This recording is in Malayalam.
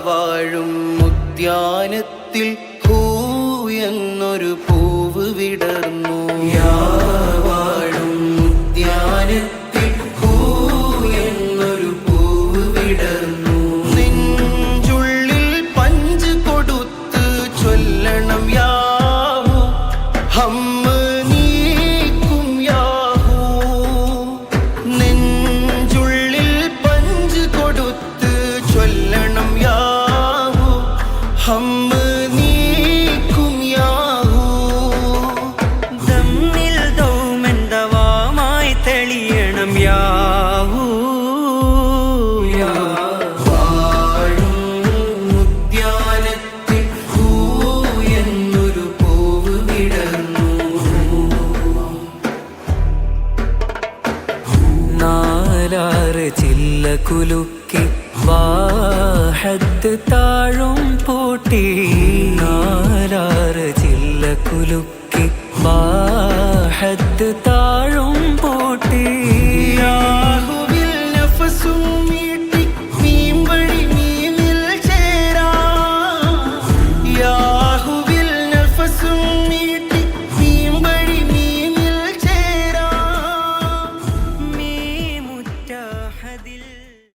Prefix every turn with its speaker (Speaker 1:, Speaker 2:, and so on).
Speaker 1: വാഴും ഉദ്യാനത്തിൽ ഹൂ എന്നൊരു പൂവ് വിടർന്നു. വാഴും ഉദ്യാനത്തിൽ ഹൂ എന്നൊരു പൂവ് വിടർന്നു. നെഞ്ചുള്ളിൽ പഞ്ച് കൊടുത്ത് ചൊല്ലണം യാഹൂ ഹമ്മ നീക്കും യാഹൂ. നെഞ്ചുള്ളിൽ പഞ്ച് കൊടുത്ത് ചൊല്ലണം യാഹൂ ഹമ്മ നീക്കും യാഹൂ.
Speaker 2: ദമ്മിൽ ദൗമെന്തവാമായി തെളിയണം യാഹൂ.
Speaker 1: വാഴും ഉദ്യാനത്തിൽ ഹൂ എന്നൊരു പൂവ് വിടർന്നു.
Speaker 2: നാലാറ് ചില്ല കുലുക്കി വാഹത്ത് താഴും പൂട്ടി. നാലാറ് ചില്ല കുലുക്കി വാഹത്ത് താഴും പൂട്ടി.